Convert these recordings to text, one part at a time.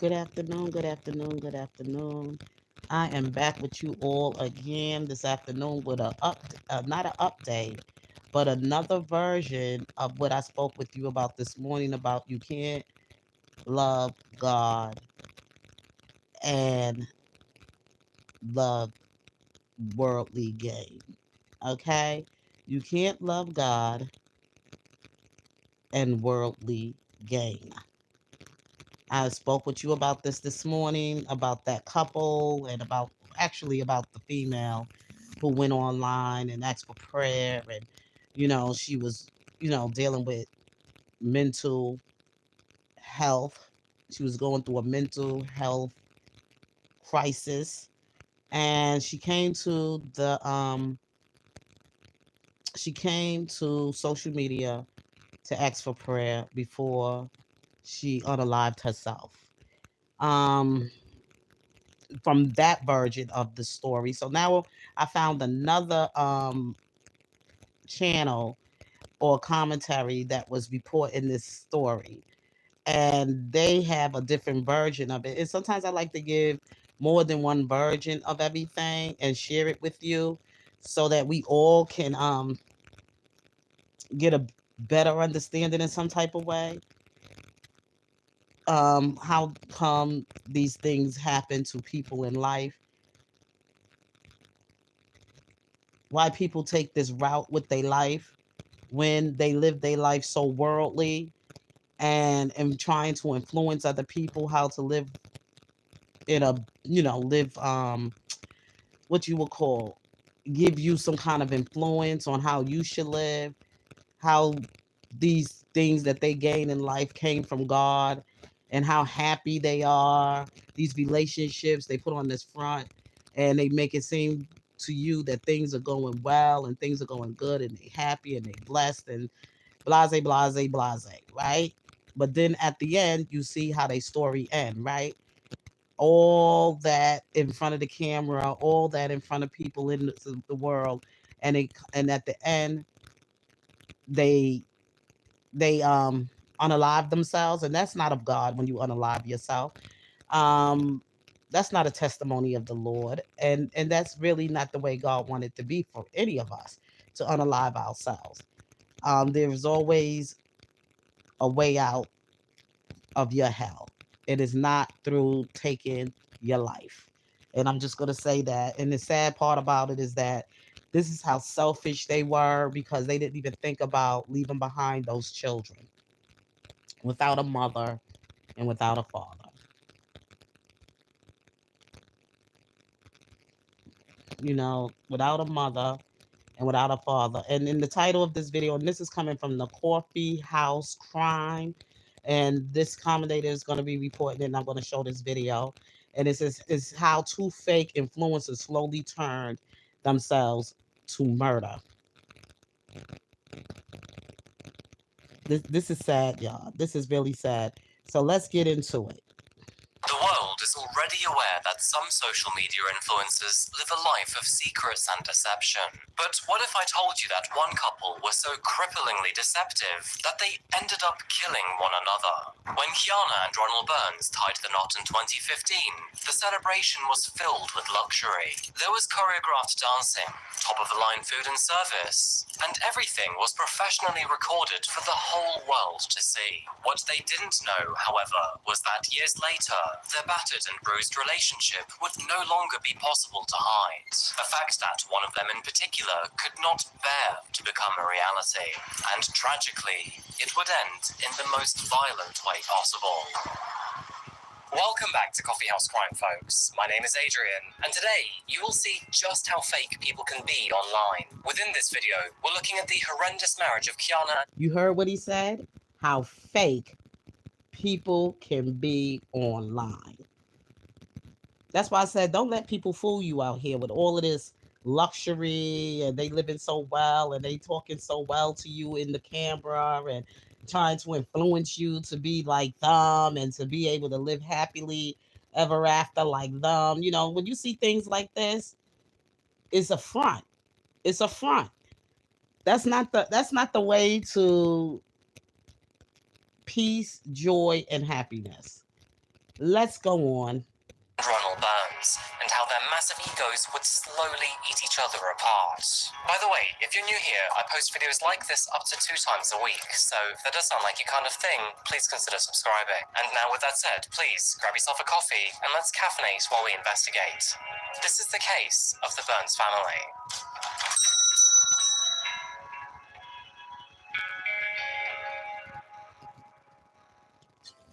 Good afternoon, good afternoon, good afternoon. I am back with you all again this afternoon with not an update, but another version of what I spoke with you about this morning about you can't love God and love worldly gain. Okay? You can't love God and worldly gain. I spoke with you about this morning, about that couple, and about the female who went online and asked for prayer. And, she was, dealing with mental health. She was going through a mental health crisis. And she came to social media to ask for prayer before she unalived herself. Um, from that version of the story. So now I found another channel or commentary that was reporting this story. And they have a different version of it. And sometimes I like to give more than one version of everything and share it with you so that we all can get a better understanding in some type of way. How come these things happen to people in life, why people take this route with their life when they live their life so worldly and trying to influence other people how to live in a live what you would call give you some kind of influence on how you should live, how these things that they gain in life came from God, and how happy they are, these relationships they put on this front, and they make it seem to you that things are going well and things are going good and they happy and they blessed and blase blase blase, right? But then at the end you see how they story end, right? All that in front of the camera, all that in front of people in the world, and at the end they they unalive themselves, and that's not of God. When you unalive yourself, um that's not a testimony of the Lord, and that's really not the way God wanted to be for any of us, to unalive ourselves. There's always a way out of your hell. It is not through taking your life. And I'm just going to say that. And the sad part about it is that this is how selfish they were, because they didn't even think about leaving behind those children without a mother and without a father. Without a mother and without a father. And in the title of this video, and this is coming from the Coffee House Crime, and this commentator is going to be reporting it, and I'm going to show this video. And it says, is how two fake influencers slowly turned themselves to murder. This is sad, y'all. This is really sad. So let's get into it. The world is already aware that some social media influencers live a life of secrets and deception. But what if I told you that one couple were so cripplingly deceptive that they ended up killing one another? When Kiana and Ronald Burns tied the knot in 2015, the celebration was filled with luxury. There was choreographed dancing, top-of-the-line food and service, and everything was professionally recorded for the whole world to see. What they didn't know, however, was that years later, their battered and bruised relationship would no longer be possible to hide. A fact that one of them in particular could not bear to become a reality. And tragically, it would end in the most violent way possible. Welcome back to Coffee House Crime, folks. My name is Adrian, and today you will see just how fake people can be online. Within this video, we're looking at the horrendous marriage of Kiana. You heard what he said? How fake people can be online. That's why I said, don't let people fool you out here with all of this luxury, and they living so well and they talking so well to you in the camera and trying to influence you to be like them and to be able to live happily ever after like them. When you see things like this, it's a front. It's a front. That's not the way to peace, joy, and happiness. Let's go on. Ronald Burns, and how their massive egos would slowly eat each other apart. By the way, if you're new here, I post videos like this up to 2 times a week, so if that does sound like your kind of thing, please consider subscribing. And now with that said, please grab yourself a coffee and let's caffeinate while we investigate. This is the case of the Burns family.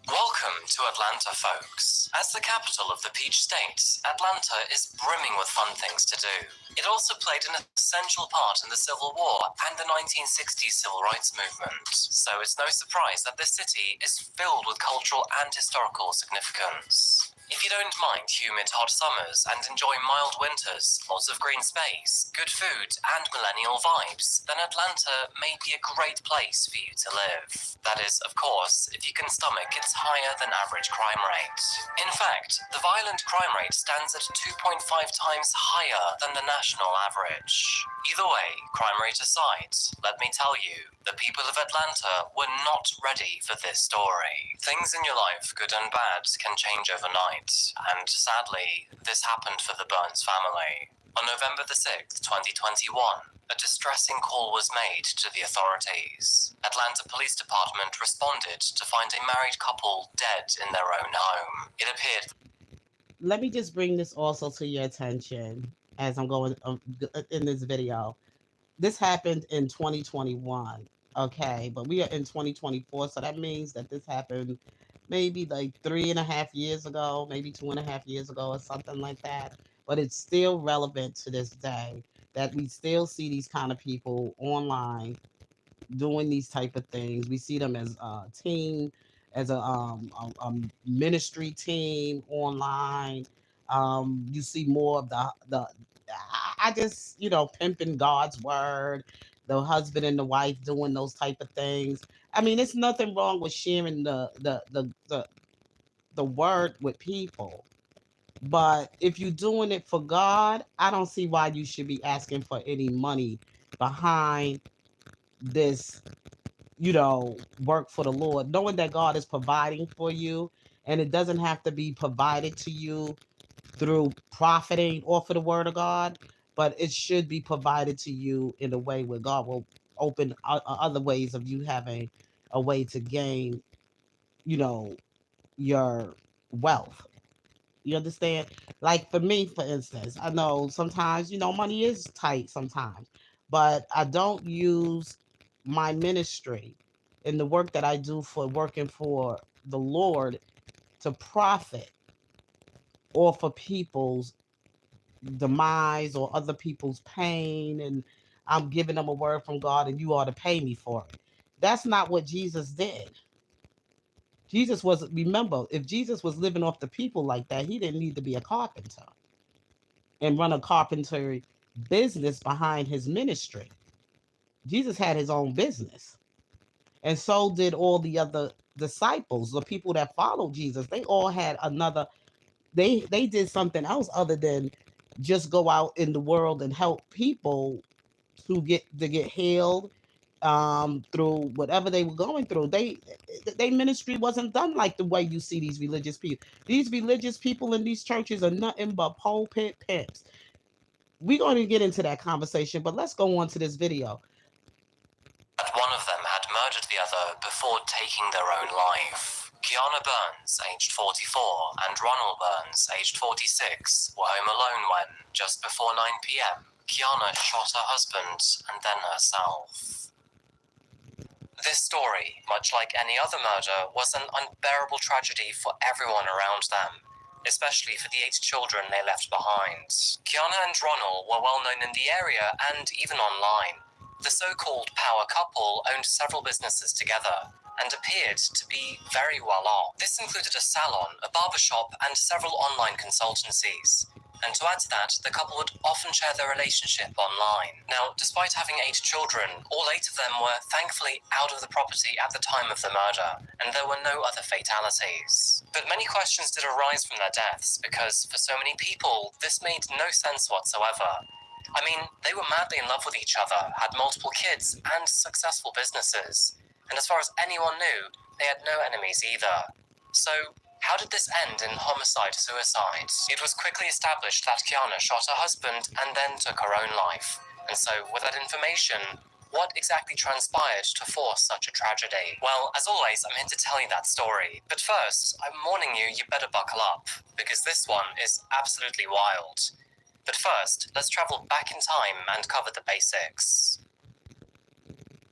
Welcome to Atlanta, folks. As the capital of the Peach State, Atlanta is brimming with fun things to do. It also played an essential part in the Civil War and the 1960s Civil Rights Movement. So it's no surprise that this city is filled with cultural and historical significance. If you don't mind humid hot summers and enjoy mild winters, lots of green space, good food, and millennial vibes, then Atlanta may be a great place for you to live. That is, of course, if you can stomach its higher than average crime rate. In fact, the violent crime rate stands at 2.5 times higher than the national average. Either way, crime rate aside, let me tell you, the people of Atlanta were not ready for this story. Things in your life, good and bad, can change overnight, and sadly, this happened for the Burns family. On November the 6th, 2021, a distressing call was made to the authorities. Atlanta Police Department responded to find a married couple dead in their own home. It appeared. Let me just bring this also to your attention as I'm going in this video. This happened in 2021, okay, but we are in 2024, so that means that this happened maybe like 3.5 years ago, maybe 2.5 years ago, or something like that. But it's still relevant to this day that we still see these kind of people online doing these type of things. We see them as a team, as a ministry team online. You see more of I just pimping God's word, the husband and the wife doing those type of things. I mean, it's nothing wrong with sharing the word with people. But if you're doing it for God, I don't see why you should be asking for any money behind this, work for the Lord, knowing that God is providing for you, and it doesn't have to be provided to you through profiting off of the word of God, but it should be provided to you in a way where God will open other ways of you having a way to gain, you know, your wealth. You understand? Like for me, for instance, I know sometimes, money is tight sometimes, but I don't use my ministry and the work that I do for working for the Lord to profit or for people's demise or other people's pain. And I'm giving them a word from God and you ought to pay me for it. That's not what Jesus did. Remember, if Jesus was living off the people like that, he didn't need to be a carpenter and run a carpentry business behind his ministry. Jesus had his own business. And so did all the other disciples, the people that followed Jesus. They all had another, they did something else other than just go out in the world and help people to get healed through whatever they were going through. They ministry wasn't done like the way you see these religious people. These religious people in these churches are nothing but pulpit pimps. We're going to get into that conversation, but let's go on to this video. That one of them had murdered the other before taking their own life. Kiana Burns, aged 44, and Ronald Burns, aged 46, were home alone when, just before 9 p.m., Kiana shot her husband and then herself. This story, much like any other murder, was an unbearable tragedy for everyone around them, especially for the 8 children they left behind. Kiana and Ronald were well known in the area and even online. The so-called power couple owned several businesses together and appeared to be very well off. This included a salon, a barbershop, and several online consultancies. And to add to that, the couple would often share their relationship online. Now, despite having 8 children, all 8 of them were thankfully out of the property at the time of the murder, and there were no other fatalities. But many questions did arise from their deaths, because for so many people, this made no sense whatsoever. I mean, they were madly in love with each other, had multiple kids, and successful businesses. And as far as anyone knew, they had no enemies either. So, How did this end in homicide-suicide? It was quickly established that Kiana shot her husband and then took her own life. And so, with that information, what exactly transpired to force such a tragedy? Well, as always, I'm here to tell you that story. But first, I'm warning you, you better buckle up, because this one is absolutely wild. But first, let's travel back in time and cover the basics.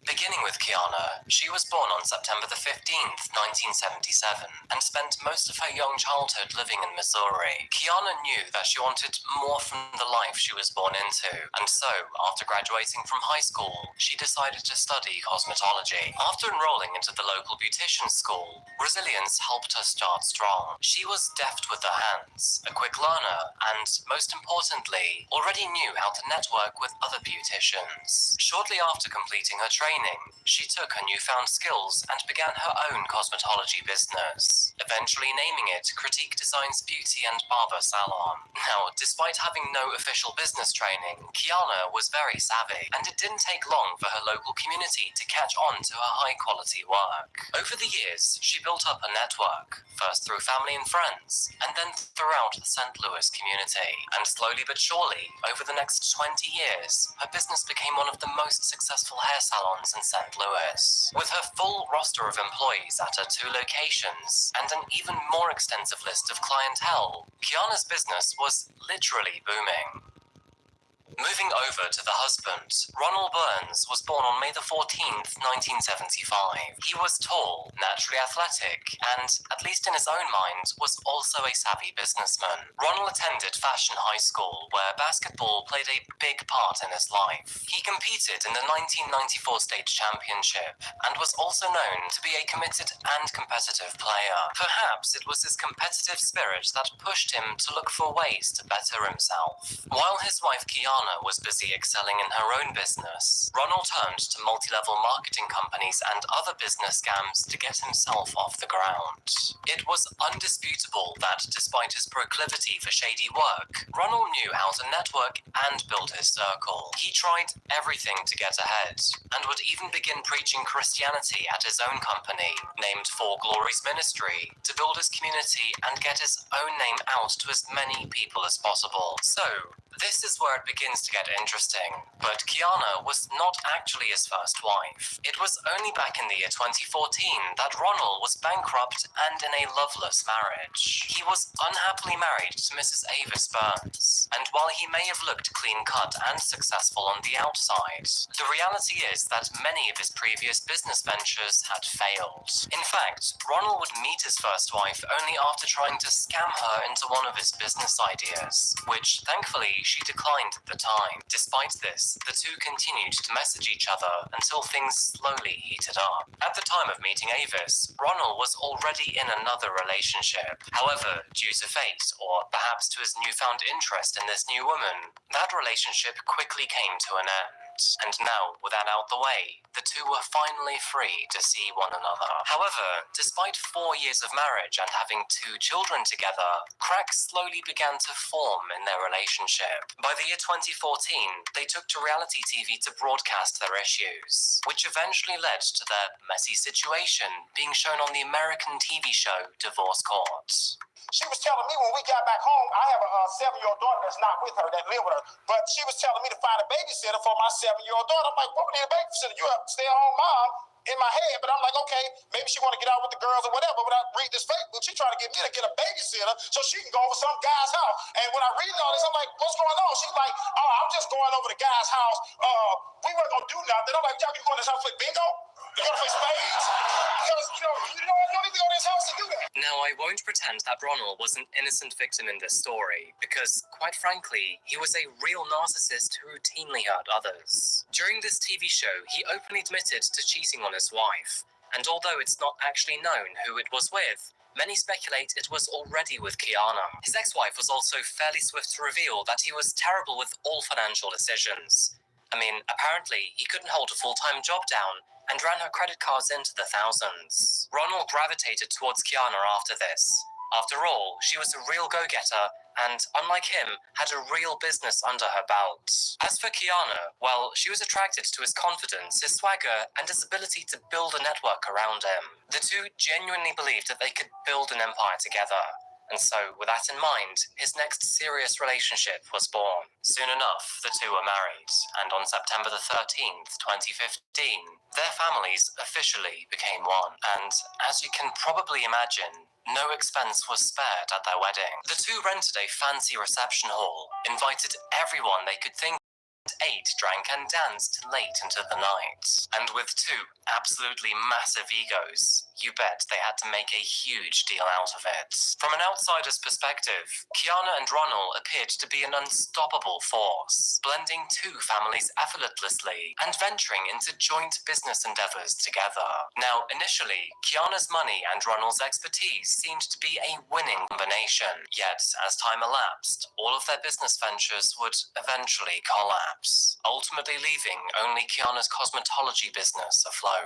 Beginning with Kiana, she was born on September the 15th, 1977, and spent most of her young childhood living in Missouri. Kiana knew that she wanted more from the life she was born into, and so, after graduating from high school, she decided to study cosmetology. After enrolling into the local beautician school, resilience helped her start strong. She was deft with her hands, a quick learner, and, most importantly, already knew how to network with other beauticians. Shortly after completing her training, she took her newfound skills and began her own cosmetology business, eventually naming it Critique Designs Beauty and Barber Salon. Now, despite having no official business training, Kiana was very savvy, and it didn't take long for her local community to catch on to her high-quality work. Over the years, she built up a network, first through family and friends, and then throughout the St. Louis community. And slowly but surely, over the next 20 years, her business became one of the most successful hair salons in St. Louis. With her full roster of employees at her 2 locations, and an even more extensive list of clientele, Kiana's business was literally booming. Moving over to the husband, Ronald Burns was born on May the 14th, 1975. He was tall, naturally athletic, and, at least in his own mind, was also a savvy businessman. Ronald attended Fashion High School, where basketball played a big part in his life. He competed in the 1994 state championship, and was also known to be a committed and competitive player. Perhaps it was his competitive spirit that pushed him to look for ways to better himself. While his wife Kiana was busy excelling in her own business, Ronald turned to multi-level marketing companies and other business scams to get himself off the ground. It was undisputable that despite his proclivity for shady work, Ronald knew how to network and build his circle. He tried everything to get ahead, and would even begin preaching Christianity at his own company, named Four Glories Ministry, to build his community and get his own name out to as many people as possible. So, this is where it begins to get interesting. But Kiana was not actually his first wife. It was only back in the year 2014 that Ronald was bankrupt and in a loveless marriage. He was unhappily married to Mrs. Avis Burns, and while he may have looked clean-cut and successful on the outside, the reality is that many of his previous business ventures had failed. In fact, Ronald would meet his first wife only after trying to scam her into one of his business ideas, which, thankfully, she declined at the time. Despite this, the two continued to message each other until things slowly heated up. At the time of meeting Avis, Ronald was already in another relationship. However, due to fate, or perhaps to his newfound interest in this new woman, that relationship quickly came to an end. And now, with that out the way, the two were finally free to see one another. However, despite 4 years of marriage and having 2 children together, cracks slowly began to form in their relationship. By the year 2014, they took to reality TV to broadcast their issues, which eventually led to their messy situation being shown on the American TV show Divorce Court. She was telling me when we got back home, I have a 7-year-old daughter that's not with her, that live with her, but she was telling me to find a babysitter for my 7-year-old daughter. I'm like, what would need a babysitter? You have stay-at-home mom in my head, but I'm like, okay, maybe she want to get out with the girls or whatever, but I read this Facebook, she trying to get me to get a babysitter so she can go over some guy's house. And when I read all this, I'm like, what's going on? She's like, oh, I'm just going over the guy's house. We weren't going to do nothing. I'm like, y'all, you going to his house to play bingo? You going to play spades? Because, you don't need to go to his house to do that. Now, I won't pretend that Ronald was an innocent victim in this story, because, quite frankly, he was a real narcissist who routinely hurt others. During this TV show, he openly admitted to cheating on his wife, and although it's not actually known who it was with, many speculate it was already with Kiana. His ex-wife was also fairly swift to reveal that he was terrible with all financial decisions. I mean, apparently, he couldn't hold a full-time job down, and ran her credit cards into the thousands. Ronald gravitated towards Kiana after this. After all, she was a real go-getter and unlike him, had a real business under her belt. As for Kiana, well, she was attracted to his confidence, his swagger, and his ability to build a network around him. The two genuinely believed that they could build an empire together. And so, with that in mind, his next serious relationship was born. Soon enough, the two were married, and on September the 13th, 2015, their families officially became one. And as you can probably imagine, no expense was spared at their wedding. The two rented a fancy reception hall, invited everyone they could think, ate, drank, and danced late into the night. And with two absolutely massive egos, you bet they had to make a huge deal out of it. From an outsider's perspective, Kiana and Ronald appeared to be an unstoppable force, blending two families effortlessly and venturing into joint business endeavors together. Now, initially, Kiana's money and Ronald's expertise seemed to be a winning combination, yet as time elapsed, all of their business ventures would eventually collapse, ultimately leaving only Kiana's cosmetology business afloat.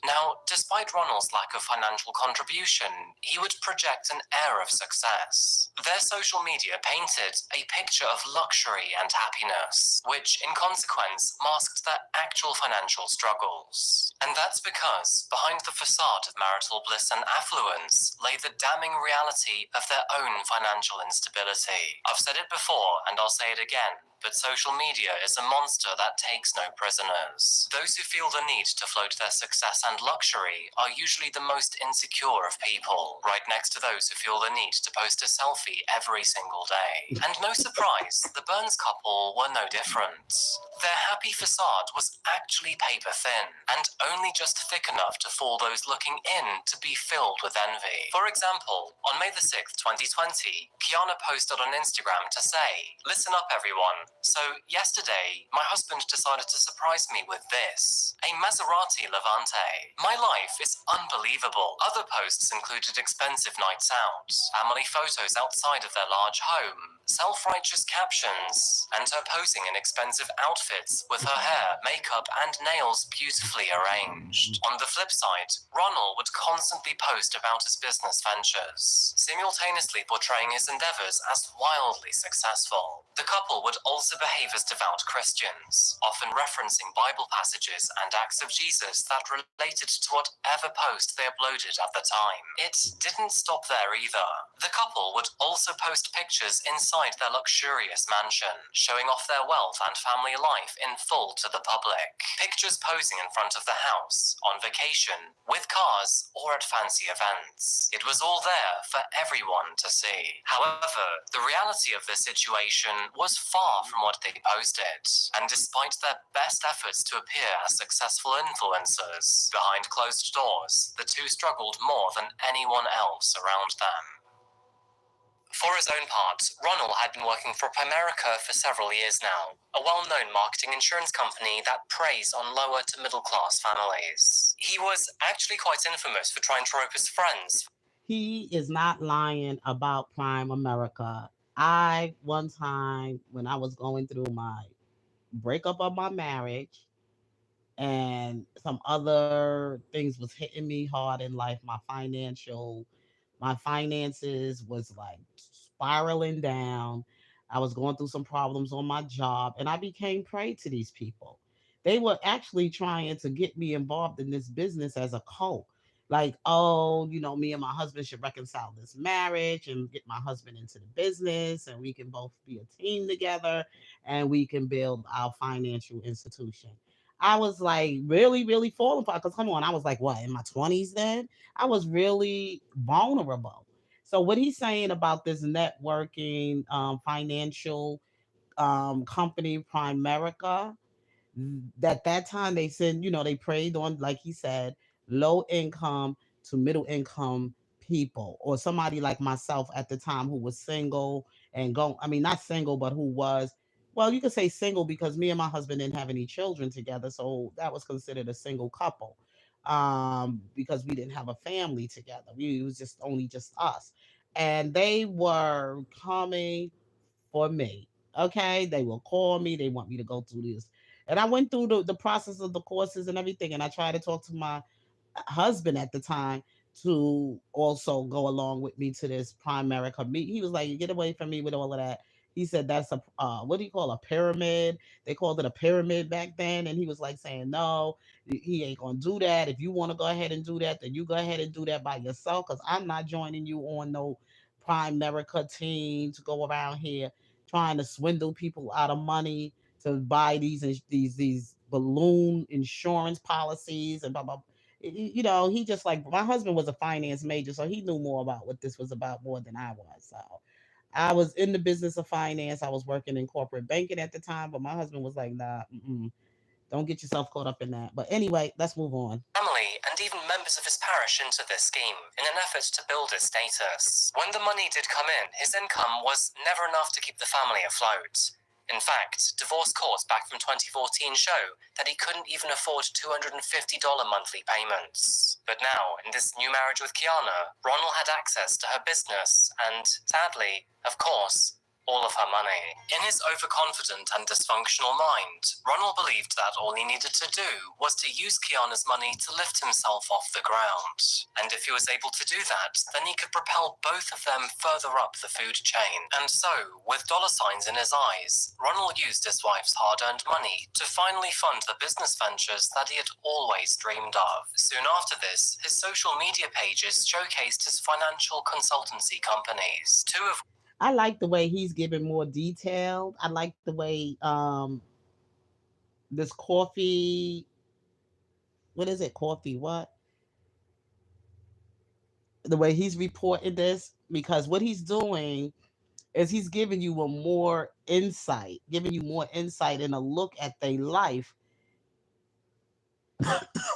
Now, despite Ronald's lack of financial contribution, he would project an air of success. Their social media painted a picture of luxury and happiness, which in consequence masked their actual financial struggles. And that's because behind the facade of marital bliss and affluence lay the damning reality of their own financial instability. I've said it before and I'll say it again, but social media is a monster that takes no prisoners. Those who feel the need to float their success and luxury are usually the most insecure of people, right next to those who feel the need to post a selfie every single day. And no surprise, the Burns couple were no different. Their happy facade was actually paper thin, and only just thick enough to fool those looking in to be filled with envy. For example, on May the 6th, 2020, Kiana posted on Instagram to say, "Listen up everyone. So yesterday, my husband decided to surprise me with this, a Maserati Levante. My life is unbelievable." Other posts included expensive nights out, family photos outside of their large home, self-righteous captions, and her posing in expensive outfits with her hair, makeup, and nails beautifully arranged. On the flip side, Ronald would constantly post about his business ventures, simultaneously portraying his endeavors as wildly successful. The couple would also behave as devout Christians, often referencing Bible passages and acts of Jesus that related to whatever post they uploaded at the time. It didn't stop there either. The couple would also post pictures inside their luxurious mansion, showing off their wealth and family life in full to the public. Pictures posing in front of the house, on vacation, with cars, or at fancy events. It was all there for everyone to see. However, the reality of this situation was far from what they posted, and despite their best efforts to appear as successful influencers, behind closed doors, the two struggled more than anyone else around them. For his own part, Ronald had been working for Primerica for several years now, a well-known marketing insurance company that preys on lower to middle-class families. He was actually quite infamous for trying to rope his friends. He is not lying about Prime America. I, one time, when I was going through my breakup of my marriage and some other things was hitting me hard in life, my finances was like spiraling down. I was going through some problems on my job and I became prey to these people. They were actually trying to get me involved in this business as a cult. Like, oh, me and my husband should reconcile this marriage and get my husband into the business and we can both be a team together and we can build our financial institution. I was like really, really falling apart because come on, I was like, what, in my 20s then? I was really vulnerable. So what he's saying about this networking financial company Primerica, that time they said, they preyed on, like he said, low income to middle income people or somebody like myself at the time who was single and go I mean not single but who was, well, you could say single because me and my husband didn't have any children together, so that was considered a single couple, because we didn't have a family together. It was just only just us, and they were coming for me. Okay, they will call me. They want me to go through this, and I went through the process of the courses and everything. And I tried to talk to my husband at the time to also go along with me to this Primerica meet. He was like, "Get away from me with all of that." He said that's a what do you call a pyramid? They called it a pyramid back then, and he was like saying, "No, he ain't gonna do that. If you want to go ahead and do that, then you go ahead and do that by yourself, because I'm not joining you on no Primerica team to go around here trying to swindle people out of money to buy these balloon insurance policies and blah blah." You know, he just like my husband was a finance major, so he knew more about what this was about more than I was. So I was in the business of finance. I was working in corporate banking at the time, but my husband was like, "Nah, don't get yourself caught up in that." But anyway, let's move on. Family and even members of his parish into this scheme in an effort to build his status. When the money did come in, his income was never enough to keep the family afloat. In fact, divorce courts back from 2014 show that he couldn't even afford $250 monthly payments. But now, in this new marriage with Kiana, Ronald had access to her business and, sadly, of course, all of her money. In his overconfident and dysfunctional mind, Ronald believed that all he needed to do was to use Kiana's money to lift himself off the ground. And if he was able to do that, then he could propel both of them further up the food chain. And so, with dollar signs in his eyes, Ronald used his wife's hard-earned money to finally fund the business ventures that he had always dreamed of. Soon after this, his social media pages showcased his financial consultancy companies, two of I like the way he's giving more detail. I like the way this coffee, what is it? Coffee what? The way he's reporting this, because what he's doing is he's giving you a more insight, giving you more insight and a look at their life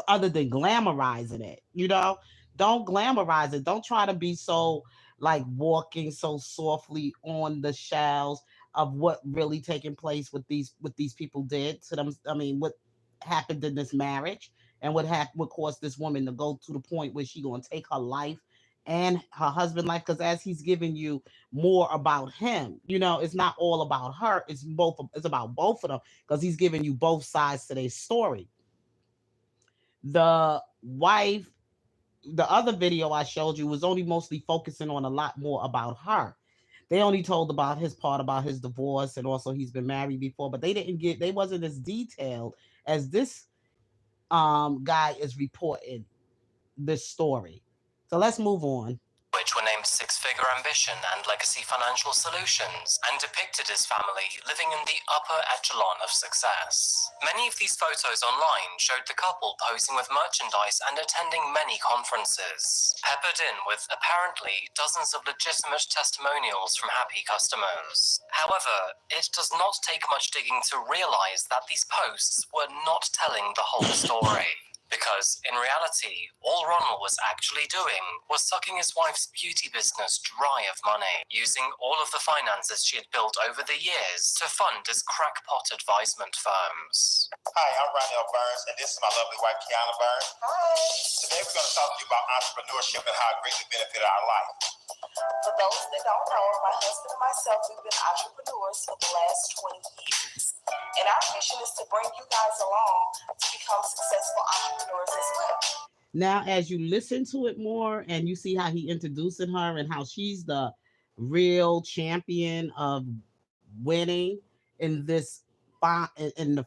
other than glamorizing it. You know, don't glamorize it. Don't try to be so like walking so softly on the shelves of what really taking place with these people did to them. I mean, what happened in this marriage and what caused this woman to go to the point where she gonna take her life and her husband life, because as he's giving you more about him, you know, it's not all about her, it's about both of them, because he's giving you both sides to their story. The wife, the other video I showed you was only mostly focusing on a lot more about her. They only told about his part about his divorce and also he's been married before, but they wasn't as detailed as this guy is reporting this story. So let's move on. which were named Six Figure Ambition and Legacy Financial Solutions, and depicted his family living in the upper echelon of success. Many of these photos online showed the couple posing with merchandise and attending many conferences, peppered in with apparently dozens of legitimate testimonials from happy customers. However, it does not take much digging to realize that these posts were not telling the whole story. Because, in reality, all Ronald was actually doing was sucking his wife's beauty business dry of money, using all of the finances she had built over the years to fund his crackpot advisement firms. Hi, I'm Ronell Burns, and this is my lovely wife, Kiana Burns. Hi. Today we're going to talk to you about entrepreneurship and how it greatly benefited our life. For those that don't know, my husband and myself, we've been entrepreneurs for the last 20 years. And our mission is to bring you guys along to become successful entrepreneurs as well. Now, as you listen to it more and you see how he introducing her and how she's the real champion of winning in this in the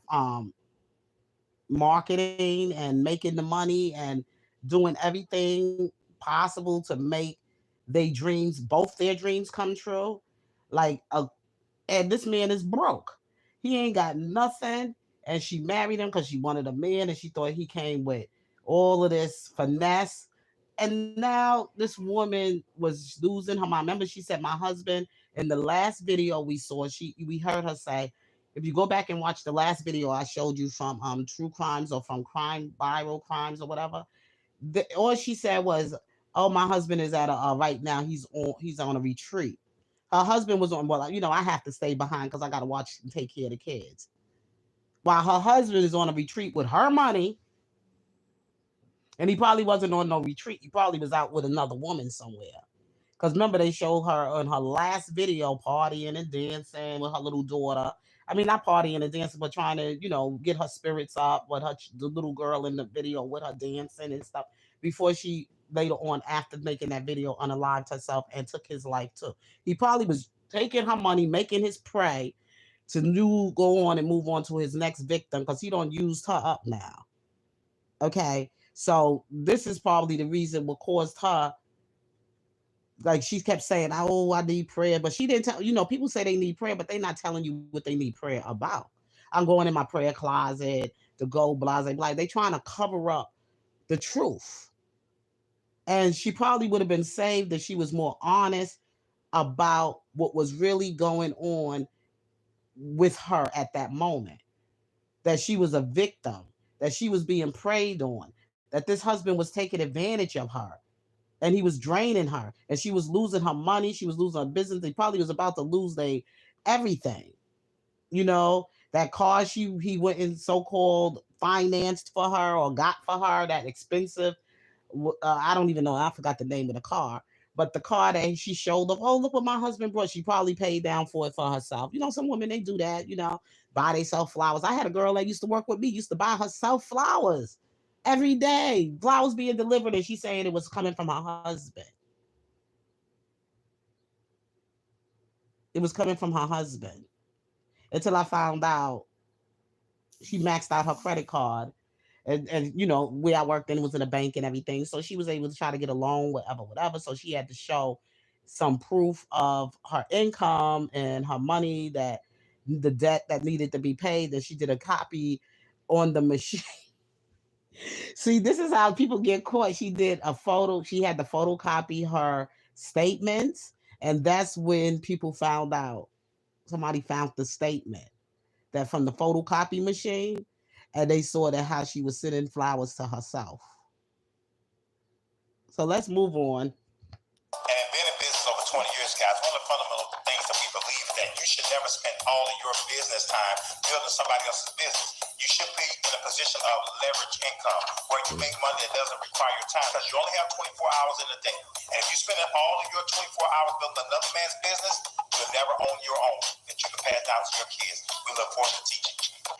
marketing and making the money and doing everything possible to make both their dreams come true. Like and this man is broke. He ain't got nothing. And she married him because she wanted a man and she thought he came with all of this finesse. And now this woman was losing her mind. Remember, she said, my husband, in the last video we saw, we heard her say, if you go back and watch the last video I showed you from True Crimes or from Crime Viral Crimes or whatever, all she said was, "Oh, my husband is at a right now. He's on a retreat." Her husband was on. Well, you know, I have to stay behind because I got to watch and take care of the kids. While her husband is on a retreat with her money, and he probably wasn't on no retreat. He probably was out with another woman somewhere. Because remember, they showed her on her last video partying and dancing with her little daughter. I mean, not partying and dancing, but trying to, you know, get her spirits up with the little girl in the video with her dancing and stuff before she later on after making that video unalived herself and took his life too. He probably was taking her money, making his prey to go on and move on to his next victim because he don't used her up now. Okay, so this is probably the reason what caused her. Like she kept saying, "Oh, I need prayer," but she didn't tell. People say they need prayer, but they're not telling you what they need prayer about. I'm going in my prayer closet to go blase blah. They trying to cover up the truth, and she probably would have been saved if she was more honest about what was really going on with her at that moment. That she was a victim, that she was being preyed on, that this husband was taking advantage of her and he was draining her and she was losing her money, she was losing her business. He probably was about to lose everything. That car he went and so-called financed for her or got for her, that expensive, I don't even know, I forgot the name of the car, but the car that she showed up, oh, look what my husband brought, she probably paid down for it for herself. Some women, they do that, buy themselves flowers. I had a girl that used to work with me, used to buy herself flowers every day, flowers being delivered, and she's saying it was coming from her husband. It was coming from her husband. Until I found out she maxed out her credit card. And where I worked in was in a bank and everything. So she was able to try to get a loan, whatever. So she had to show some proof of her income and her money, that the debt that needed to be paid, that she did a copy on the machine. See, this is how people get caught. She did a photo. She had to photocopy her statements. And that's when people found out. Somebody found the statement that from the photocopy machine, and they saw that how she was sending flowers to herself. So let's move on. And been in business over 20 years, guys, one of the fundamental things that we believe is that you should never spend all of your business time building somebody else's business. You should be in a position of leverage income where you make money that doesn't require your time, because you only have 24 hours in a day. And if you spend all of your 24 hours building another man's business, you'll never own your own that you can pass down to your kids. We look forward to teaching.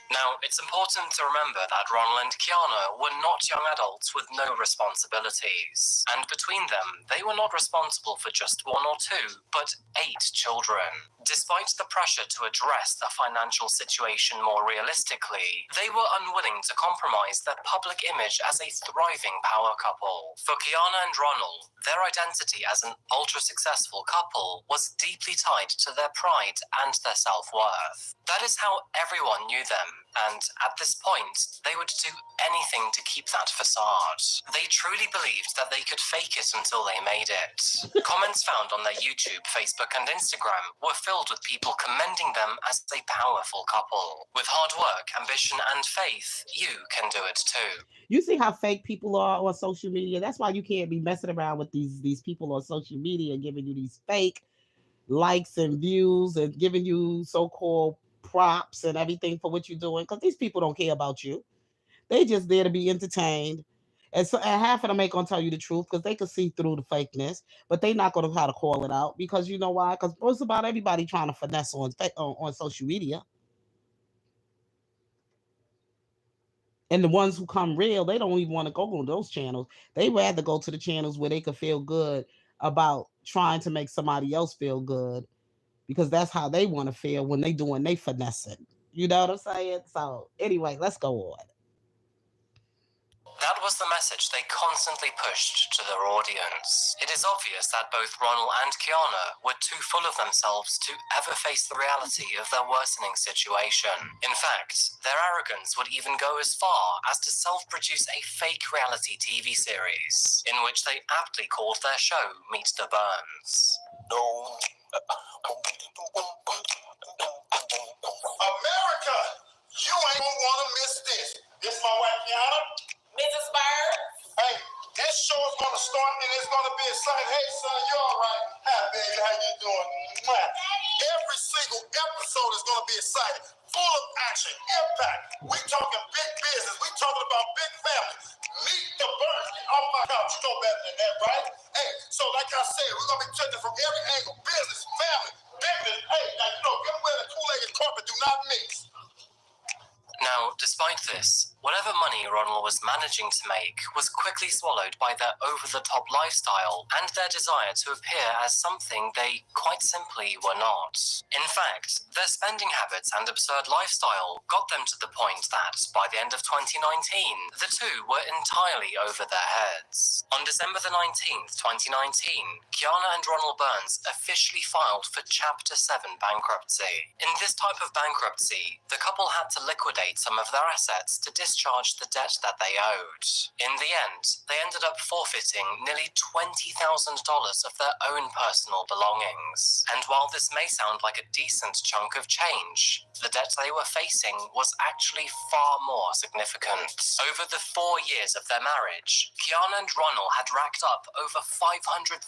Now, it's important to remember that Ronald and Kiana were not young adults with no responsibilities. And between them, they were not responsible for just 1 or 2, but 8 children. Despite the pressure to address their financial situation more realistically, they were unwilling to compromise their public image as a thriving power couple. For Kiana and Ronald, their identity as an ultra-successful couple was deeply tied to their pride and their self-worth. That is how everyone knew them, and at this point, they would do anything to keep that facade. They truly believed that they could fake it until they made it. Comments found on their YouTube, Facebook, and Instagram were filled with people commending them as a powerful couple. With hard work, ambition, and faith, you can do it too. You see how fake people are on social media? That's why you can't be messing around with these people on social media giving you these fake likes and views and giving you so-called props and everything for what you're doing, because these people don't care about you. They just there to be entertained. And half of them ain't gonna tell you the truth because they can see through the fakeness, but they not gonna know how to call it out, because you know why? Because most about everybody trying to finesse on social media. And the ones who come real, they don't even want to go on those channels. They rather go to the channels where they can feel good about trying to make somebody else feel good, because that's how they want to feel when they doing they finessing. You know what I'm saying? So anyway, let's go on. That was the message they constantly pushed to their audience. It is obvious that both Ronald and Kiana were too full of themselves to ever face the reality of their worsening situation. In fact, their arrogance would even go as far as to self-produce a fake reality TV series, in which they aptly called their show Meet the Burns. America, you ain't gonna want to miss this. This my wife, Kiana. Mrs. Bird? Hey, this show is gonna start and it's gonna be exciting. Hey, son, you all right? Hi, baby, how you doing? Mwah. Every single episode is gonna be exciting, full of action, impact. We talking big business. We talking about big family. Meet the Burns. Oh my God, you know better than that, right? Hey, so like I said, we're gonna be touching from every angle: business, family, business. Hey, now you know, get away the two-legged carpet. Do not mix. Now, despite this, whatever money Ronald was managing to make was quickly swallowed by their over-the-top lifestyle and their desire to appear as something they quite simply were not. In fact, their spending habits and absurd lifestyle got them to the point that, by the end of 2019, the two were entirely over their heads. On December the 19th, 2019, Kiana and Ronald Burns officially filed for Chapter 7 bankruptcy. In this type of bankruptcy, the couple had to liquidate some of their assets to discharge the debt that they owed. In the end, they ended up forfeiting nearly $20,000 of their own personal belongings. And while this may sound like a decent chunk of change, the debt they were facing was actually far more significant. Over the 4 years of their marriage, Kiana and Ronald had racked up over $500,000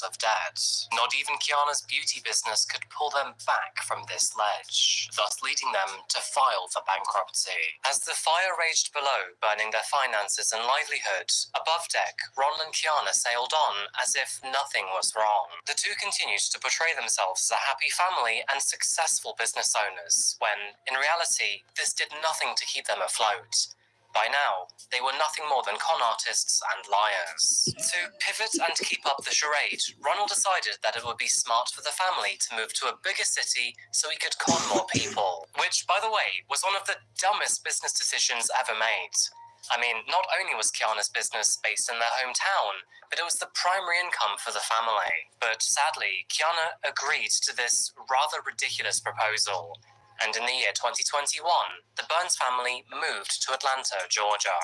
of debt. Not even Kiana's beauty business could pull them back from this ledge, thus leading them to file for bankruptcy. As the fire raged below, burning their finances and livelihood, above deck, Ronald and Kiana sailed on as if nothing was wrong. The two continued to portray themselves as a happy family and successful business owners, when, in reality, this did nothing to keep them afloat. By now, they were nothing more than con artists and liars. To pivot and keep up the charade, Ronald decided that it would be smart for the family to move to a bigger city so he could con more people, which, by the way, was one of the dumbest business decisions ever made. I mean, not only was Kiana's business based in their hometown, but it was the primary income for the family. But sadly, Kiana agreed to this rather ridiculous proposal. And in the year 2021, the Burns family moved to Atlanta, Georgia.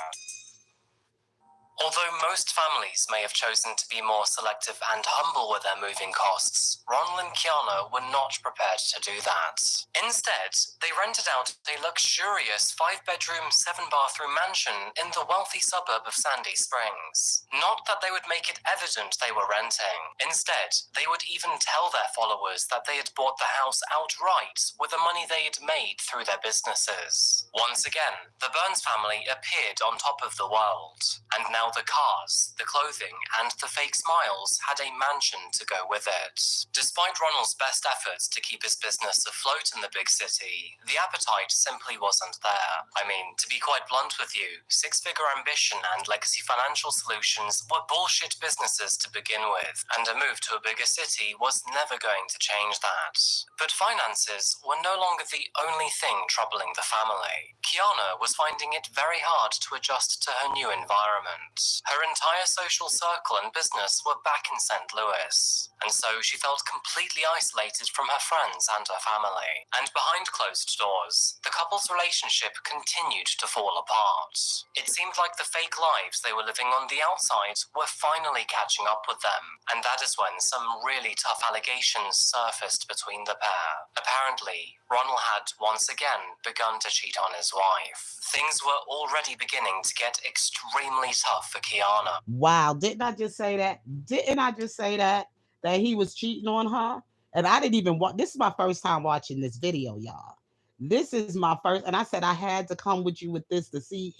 Although most families may have chosen to be more selective and humble with their moving costs, Ronald and Kiana were not prepared to do that. Instead, they rented out a luxurious 5-bedroom, 7-bathroom mansion in the wealthy suburb of Sandy Springs. Not that they would make it evident they were renting. Instead, they would even tell their followers that they had bought the house outright with the money they had made through their businesses. Once again, the Burns family appeared on top of the world, and now the cars, the clothing, and the fake smiles had a mansion to go with it. Despite Ronald's best efforts to keep his business afloat in the big city, the appetite simply wasn't there. I mean, to be quite blunt with you, Six-Figure Ambition and Legacy Financial Solutions were bullshit businesses to begin with, and a move to a bigger city was never going to change that. But finances were no longer the only thing troubling the family. Kiana was finding it very hard to adjust to her new environment. Her entire social circle and business were back in St. Louis, and so she felt completely isolated from her friends and her family. And behind closed doors, the couple's relationship continued to fall apart. It seemed like the fake lives they were living on the outside were finally catching up with them, and that is when some really tough allegations surfaced between the pair. Apparently, Ronald had once again begun to cheat on his wife. Things were already beginning to get extremely tough for Kiana. Wow, didn't I just say that? Didn't I just say that? That he was cheating on her? And I didn't even watch. This is my first time watching this video, y'all. This is my first, and I said I had to come with you with this to see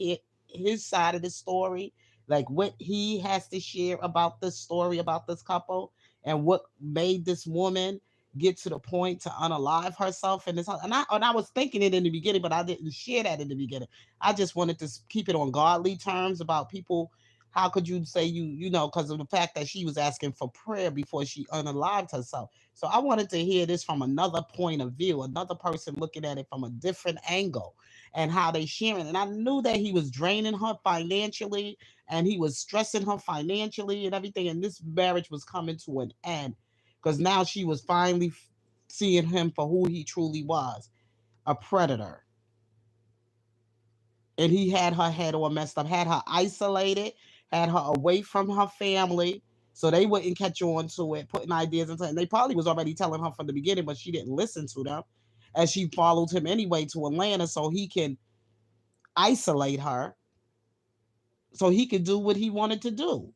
his side of the story, like what he has to share about this story, about this couple, and what made this woman get to the point to unalive herself. And I was thinking it in the beginning, but I didn't share that in the beginning. I just wanted to keep it on godly terms about people. How could you say you know, because of the fact that she was asking for prayer before she unalived herself. So I wanted to hear this from another point of view, another person looking at it from a different angle and how they sharing. And I knew that he was draining her financially and he was stressing her financially and everything. And this marriage was coming to an end because now she was finally seeing him for who he truly was, a predator. And he had her head all messed up, had her isolated, had her away from her family so they wouldn't catch on to it, putting ideas into it. And they probably was already telling her from the beginning, but she didn't listen to them. And she followed him anyway to Atlanta so he can isolate her, so he could do what he wanted to do.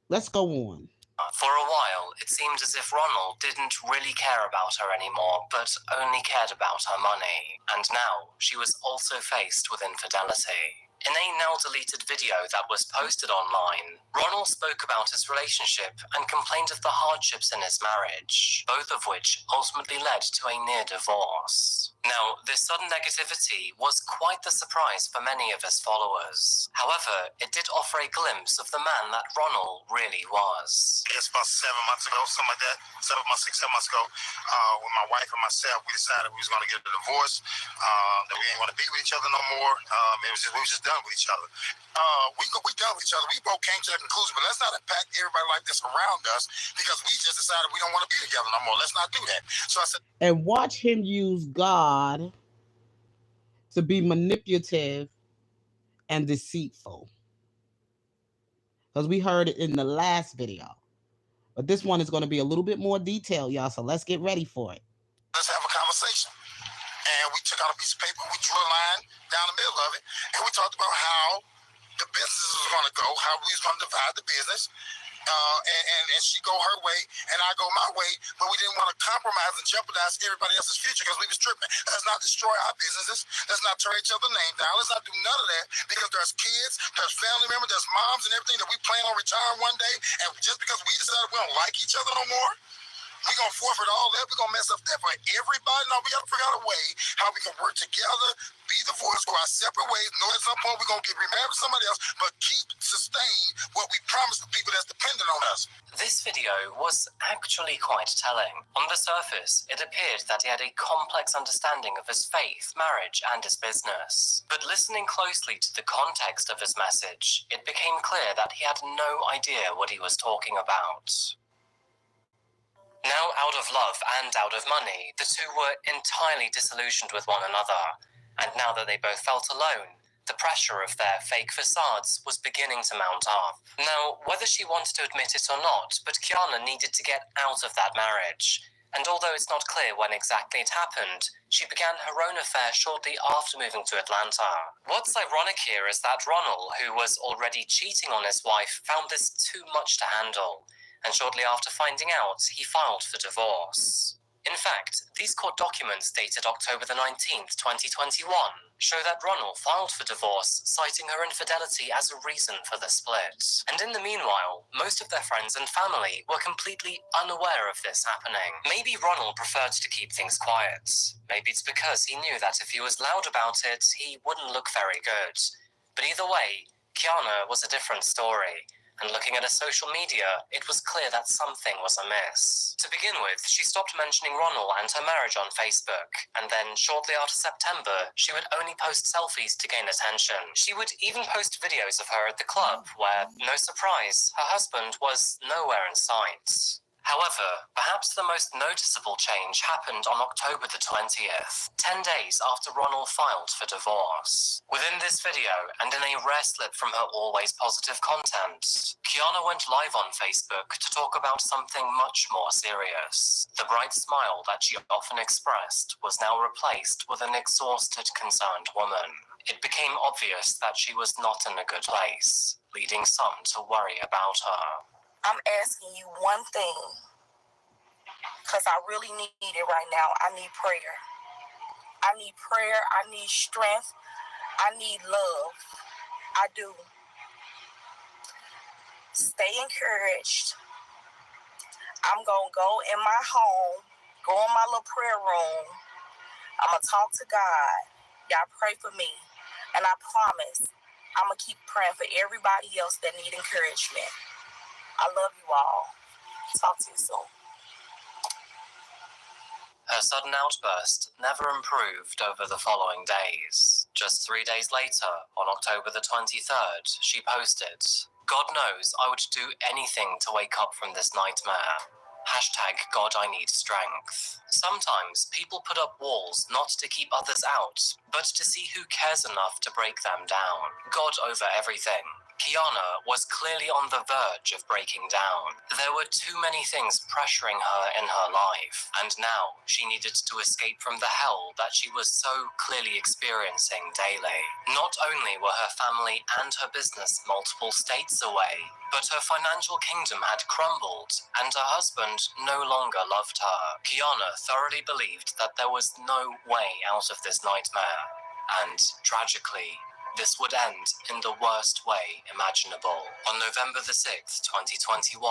Let's go on. For a while, it seemed as if Ronald didn't really care about her anymore, but only cared about her money. And now, she was also faced with infidelity. In a now-deleted video that was posted online, Ronald spoke about his relationship and complained of the hardships in his marriage, both of which ultimately led to a near divorce. Now, this sudden negativity was quite the surprise for many of his followers. However, it did offer a glimpse of the man that Ronald really was. It's about 7 months ago, something like that. 7 months ago, with my wife and myself, we decided we was going to get a divorce, that we ain't want to be with each other no more. We was just done with each other. We done with each other. We both came to the conclusion, but let's not impact everybody like this around us because we just decided we don't want to be together no more. Let's not do that. So I said, And watch him use God to be manipulative and deceitful. Because we heard it in the last video. But this one is going to be a little bit more detailed, y'all. So let's get ready for it. let's have a conversation. And we took out a piece of paper, we drew a line down the middle of it, and we talked about how the business was going to go, how we was going to divide the business. And she go her way, and I go my way, but we didn't want to compromise and jeopardize everybody else's future because we was tripping. Let's not destroy our businesses. Let's not tear each other's name down. Let's not do none of that because there's kids, there's family members, there's moms and everything that we plan on retiring one day, and just because we decided we don't like each other no more, we're going to forfeit all that. We're going to mess up that for everybody. No, we got to figure out a way how we can work together, be divorced, go our separate ways. No, at some point we're going to get remarried to somebody else, but sustain what we promised the people that's dependent on us. This video was actually quite telling. On the surface, it appeared that he had a complex understanding of his faith, marriage, and his business. But listening closely to the context of his message, it became clear that he had no idea what he was talking about. Now out of love and out of money, the two were entirely disillusioned with one another. And now that they both felt alone, the pressure of their fake facades was beginning to mount up. Now, whether she wanted to admit it or not, but Kiana needed to get out of that marriage. And although it's not clear when exactly it happened, she began her own affair shortly after moving to Atlanta. What's ironic here is that Ronald, who was already cheating on his wife, found this too much to handle. And shortly after finding out, he filed for divorce. In fact, these court documents dated October the 19th, 2021, show that Ronald filed for divorce, citing her infidelity as a reason for the split. And in the meanwhile, most of their friends and family were completely unaware of this happening. Maybe Ronald preferred to keep things quiet. Maybe it's because he knew that if he was loud about it, he wouldn't look very good. But either way, Kiana was a different story. And looking at her social media, it was clear that something was amiss. To begin with, she stopped mentioning Ronald and her marriage on Facebook, and then shortly after September, she would only post selfies to gain attention. She would even post videos of her at the club, where, no surprise, her husband was nowhere in sight. However, perhaps the most noticeable change happened on October the 20th, 10 days after Ronald filed for divorce. Within this video, and in a rare slip from her always positive content, Kiana went live on Facebook to talk about something much more serious. The bright smile that she often expressed was now replaced with an exhausted, concerned woman. It became obvious that she was not in a good place, leading some to worry about her. I'm asking you one thing, because I really need it right now. I need prayer. I need prayer. I need strength. I need love. I do. Stay encouraged. I'm going to go in my home, go in my little prayer room. I'm going to talk to God. Y'all pray for me. And I promise I'm going to keep praying for everybody else that need encouragement. I love you all. Talk to you soon. Her sudden outburst never improved over the following days. Just 3 days later, on October the 23rd, she posted, "God knows I would do anything to wake up from this nightmare. #God I need strength." Sometimes people put up walls not to keep others out, but to see who cares enough to break them down. God over everything. Kiana was clearly on the verge of breaking down. There were too many things pressuring her in her life, and now she needed to escape from the hell that she was so clearly experiencing daily. Not only were her family and her business multiple states away, but her financial kingdom had crumbled, and her husband no longer loved her. Kiana thoroughly believed that there was no way out of this nightmare, and tragically, This would end in the worst way imaginable. On November the 6th, 2021,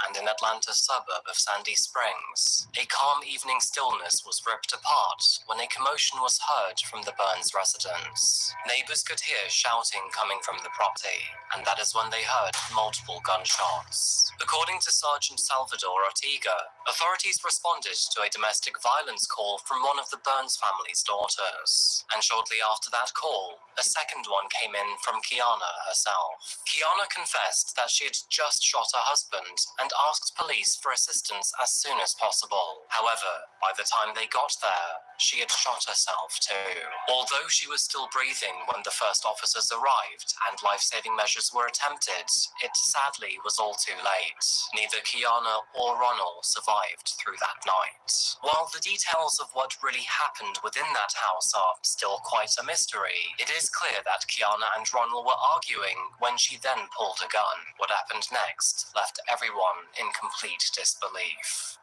and in Atlanta's suburb of Sandy Springs, a calm evening stillness was ripped apart when a commotion was heard from the Burns residence. Neighbors could hear shouting coming from the property, and that is when they heard multiple gunshots. According to Sergeant Salvador Ortega, authorities responded to a domestic violence call from one of the Burns family's daughters. And shortly after that call, a second one came in from Kiana herself. Kiana confessed that she had just shot her husband and asked police for assistance as soon as possible. However, by the time they got there, she had shot herself too. Although she was still breathing when the first officers arrived and life-saving measures were attempted, it sadly was all too late. Neither Kiana or Ronald survived through that night. While the details of what really happened within that house are still quite a mystery, it is clear that Kiana and Ronald were arguing when she then pulled a gun. What happened next left everyone in complete disbelief.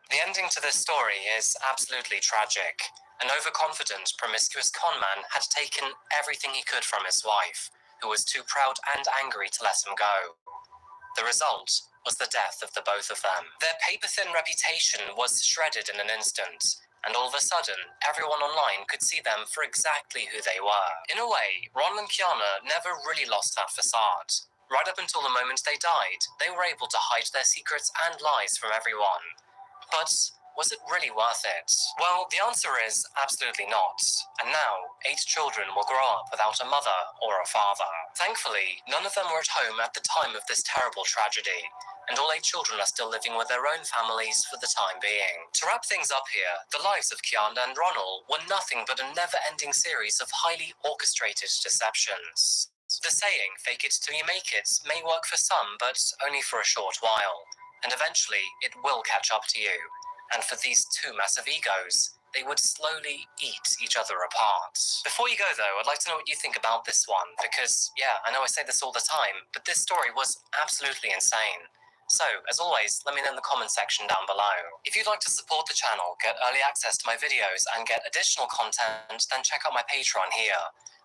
The ending to this story is absolutely tragic. An overconfident, promiscuous conman had taken everything he could from his wife, who was too proud and angry to let him go. The result was the death of the both of them. Their paper-thin reputation was shredded in an instant, and all of a sudden, everyone online could see them for exactly who they were. In a way, Ron and Kiana never really lost that facade. Right up until the moment they died, they were able to hide their secrets and lies from everyone. But was it really worth it? Well, the answer is absolutely not. And now, 8 children will grow up without a mother or a father. Thankfully, none of them were at home at the time of this terrible tragedy, and all 8 children are still living with their own families for the time being. To wrap things up here, the lives of Kiana and Ronald were nothing but a never-ending series of highly orchestrated deceptions. The saying, fake it till you make it, may work for some, but only for a short while. And eventually, it will catch up to you. And for these 2 massive egos, they would slowly eat each other apart. Before you go though, I'd like to know what you think about this one, because yeah, I know I say this all the time, but this story was absolutely insane. So, as always, let me know in the comment section down below. If you'd like to support the channel, get early access to my videos, and get additional content, then check out my Patreon here.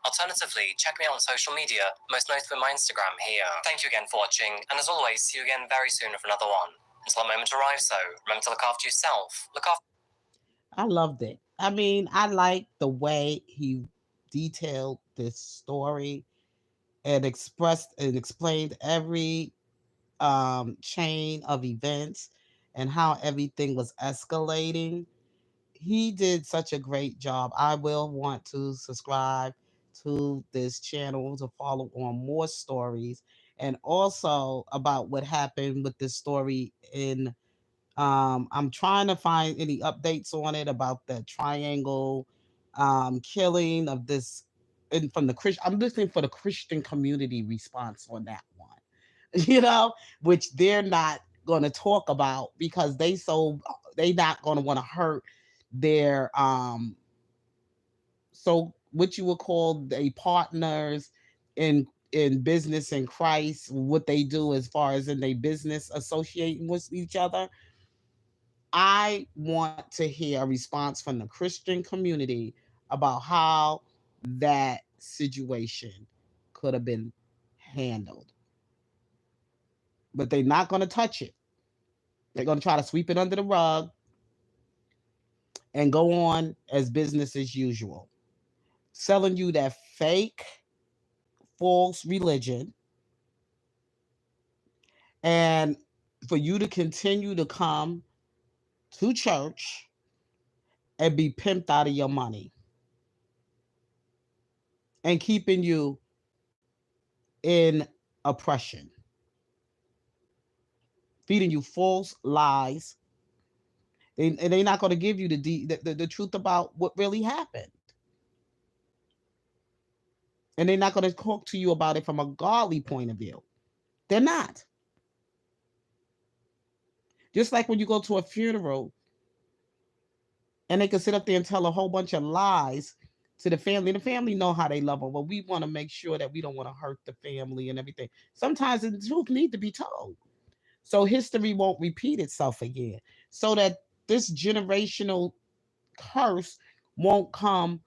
Alternatively, check me out on social media, most notably my Instagram here. Thank you again for watching, and as always, see you again very soon with another one. Until that moment arrives, so remember to look after yourself. Look after. I loved it. I mean, I like the way he detailed this story and expressed and explained every chain of events and how everything was escalating. He did such a great job. I will want to subscribe to this channel to follow on more stories and also about what happened with this story in I'm trying to find any updates on it about the triangle killing of this and from the Christian. I'm listening for the Christian community response on that one. Which they're not going to talk about because they not going to want to hurt their so what you would call the partners in business in Christ, what they do as far as in their business associating with each other. I want to hear a response from the Christian community about how that situation could have been handled. But they're not going to touch it. They're going to try to sweep it under the rug and go on as business as usual, selling you that fake, false religion, and for you to continue to come to church and be pimped out of your money and keeping you in oppression, feeding you false lies. And they're not going to give you the truth about what really happened. And they're not going to talk to you about it from a godly point of view. They're not. Just like when you go to a funeral and they can sit up there and tell a whole bunch of lies to the family. The family know how they love them, but we want to make sure that we don't want to hurt the family and everything. Sometimes the truth need to be told, so history won't repeat itself again, so that this generational curse won't come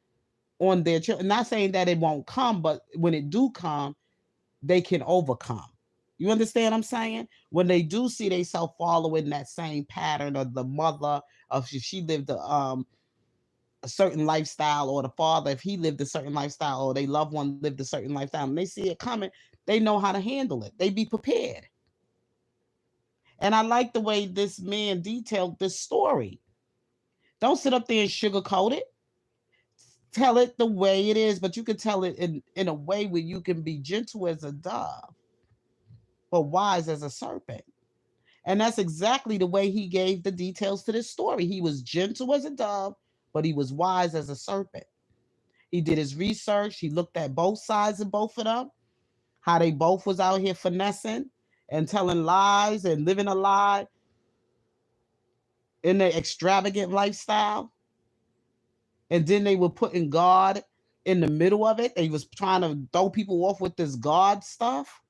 on their children. Not saying that it won't come, but when it do come, they can overcome. You understand what I'm saying? When they do see themselves following that same pattern of the mother, of if she lived a certain lifestyle, or the father, if he lived a certain lifestyle, or they loved one lived a certain lifestyle, and they see it coming, they know how to handle it. They be prepared. And I like the way this man detailed this story. Don't sit up there and sugarcoat it. Tell it the way it is, but you can tell it in a way where you can be gentle as a dove, but wise as a serpent. And that's exactly the way he gave the details to this story. He was gentle as a dove, but he was wise as a serpent. He did his research. He looked at both sides of both of them, how they both was out here finessing and telling lies and living a lie in their extravagant lifestyle. And then they were putting God in the middle of it. They was trying to throw people off with this God stuff.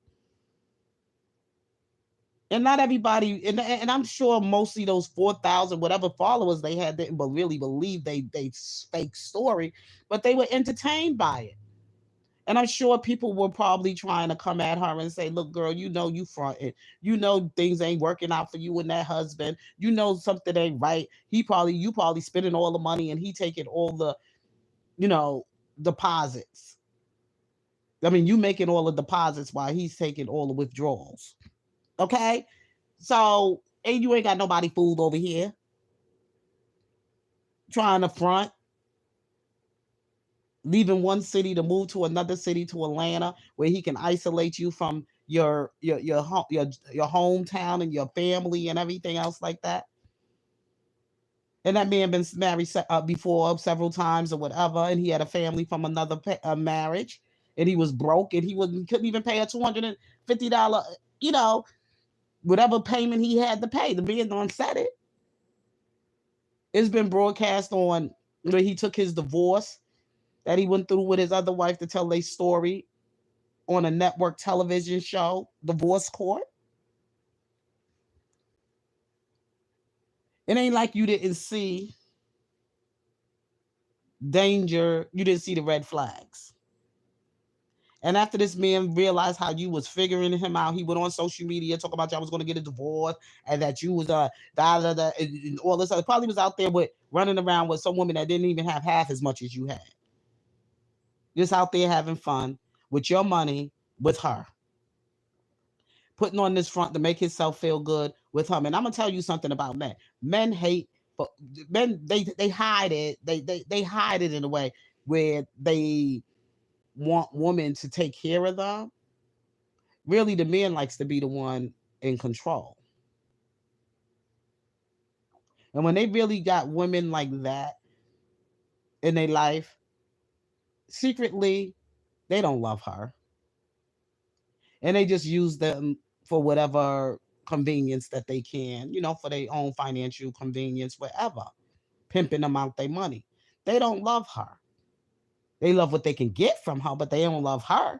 And not everybody, and I'm sure mostly those 4,000 whatever followers they had didn't really believe they fake story, but they were entertained by it. And I'm sure people were probably trying to come at her and say, "Look, girl, you know you fronting. You know things ain't working out for you and that husband. You know something ain't right. You probably spending all the money and he taking all the, you know, deposits. I mean, you making all the deposits while he's taking all the withdrawals." Okay? So, and you ain't got nobody fooled over here trying to front, leaving one city to move to another city, to Atlanta, where he can isolate you from your hometown and your family and everything else like that. And that man been married before several times or whatever, and he had a family from another marriage, and he was broke, and he couldn't even pay a $250, you know, whatever payment he had to pay. The man done said it. It's been broadcast on where he took his divorce that he went through with his other wife to tell their story on a network television show, Divorce Court. It ain't like you didn't see danger, you didn't see the red flags. And after this man realized how you was figuring him out, he went on social media talking about y'all was going to get a divorce and that you was and all this other. Probably was out there with running around with some woman that didn't even have half as much as you had. Just out there having fun with your money with her, putting on this front to make himself feel good with her. And I'm gonna tell you something about men. Men hate, but men they hide it. They hide it in a way where they want women to take care of them. Really, the man likes to be the one in control. And when they really got women like that in their life, secretly, they don't love her. And they just use them for whatever convenience that they can, you know, for their own financial convenience, whatever, pimping them out their money. They don't love her. They love what they can get from her, but they don't love her.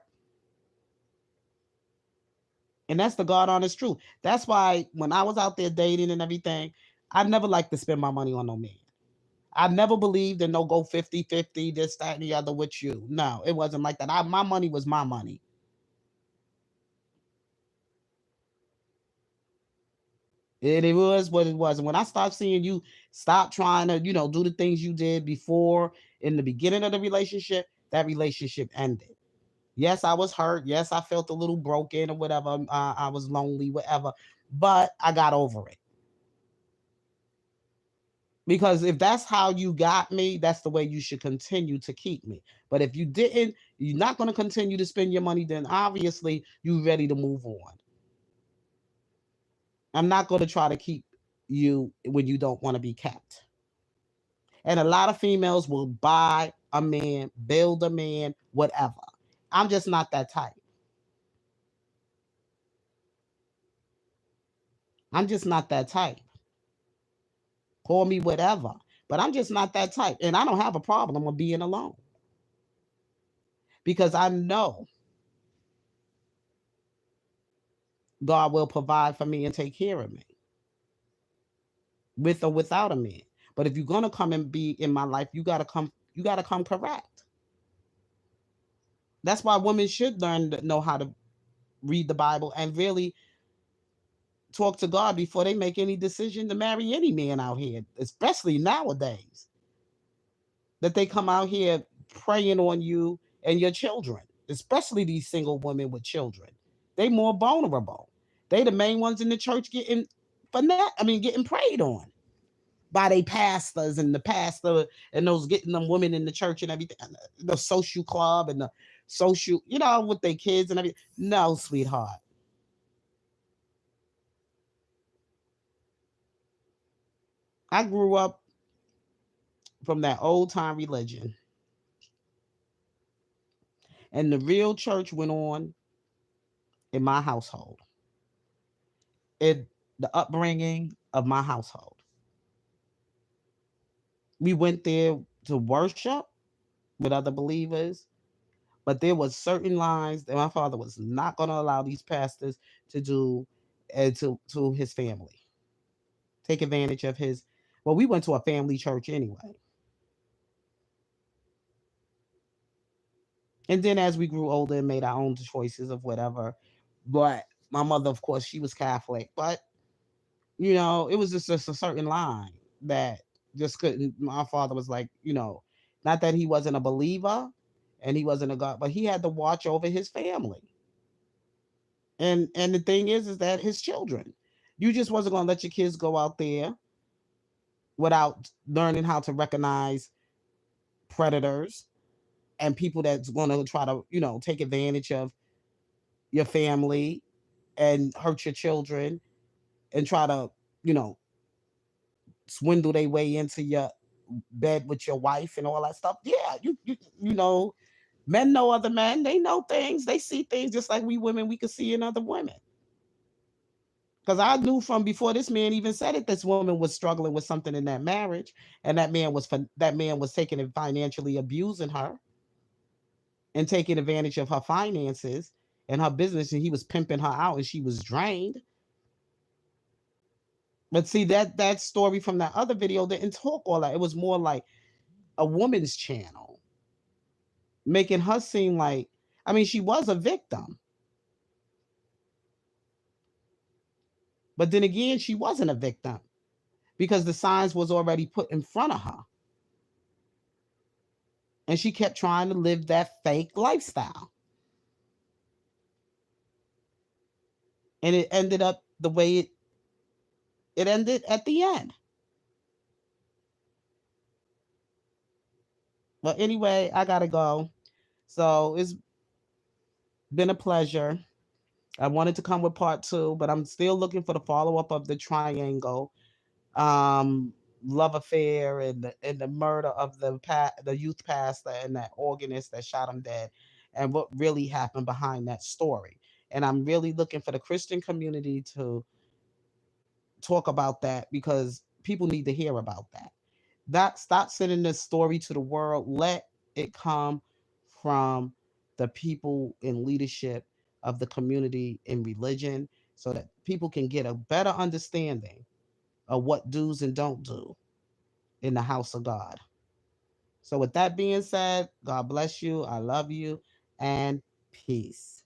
And that's the God honest truth. That's why when I was out there dating and everything, I never liked to spend my money on no man. I never believed in no go 50-50, this, that, and the other with you. No, it wasn't like that. My money was my money. And it was what it was. And when I stopped seeing you stop trying to, you know, do the things you did before in the beginning of the relationship, that relationship ended. Yes, I was hurt. Yes, I felt a little broken or whatever. I was lonely, whatever. But I got over it. Because if that's how you got me, that's the way you should continue to keep me. But if you didn't, you're not going to continue to spend your money, then obviously you're ready to move on. I'm not going to try to keep you when you don't want to be kept. And a lot of females will buy a man, build a man, whatever. I'm just not that type. I'm just not that type. Call me whatever, but I'm just not that type. And I don't have a problem with being alone because I know God will provide for me and take care of me with or without a man. But if you're going to come and be in my life, you got to come correct. That's why women should learn to know how to read the Bible and really talk to God before they make any decision to marry any man out here, especially nowadays. That they come out here preying on you and your children, especially these single women with children. They more vulnerable. They the main ones in the church getting preyed on by they pastors and the pastor and those getting them women in the church and everything, the social club and the social, with their kids and everything. No, sweetheart. I grew up from that old time religion, and the real church went on in my household. It the upbringing of my household. We went there to worship with other believers, but there was certain lines that my father was not going to allow these pastors to do to his family. Take advantage of his. Well, we went to a family church anyway. And then as we grew older and made our own choices of whatever, but my mother, of course, she was Catholic, but it was just a certain line that just couldn't. My father was like, not that he wasn't a believer and he wasn't a God, but he had to watch over his family. And the thing is that his children, you just wasn't gonna let your kids go out there without learning how to recognize predators and people that's gonna try to, take advantage of your family and hurt your children and try to, you know, swindle their way into your bed with your wife and all that stuff. Yeah, men know other men. They know things. They see things just like we women. We could see in other women. Because I knew from before this man even said it, this woman was struggling with something in that marriage, and that man was taking and financially abusing her and taking advantage of her finances and her business, and he was pimping her out, and she was drained. But see that story from that other video didn't talk all that. It was more like a woman's channel, making her seem like, I mean, she was a victim, but then again, she wasn't a victim because the signs was already put in front of her, and she kept trying to live that fake lifestyle, and it ended up the way it ended at the end. But anyway, I gotta go. So it's been a pleasure. I wanted to come with part two, but I'm still looking for the follow up of the triangle, um, love affair, and the murder of the youth pastor and that organist that shot him dead, and what really happened behind that story. And I'm really looking for the Christian community to talk about that because people need to hear about that. That stop sending this story to the world. Let it come from the people in leadership of the community in religion so that people can get a better understanding of what do's and don't do in the house of God. So with that being said, God bless you. I love you and peace.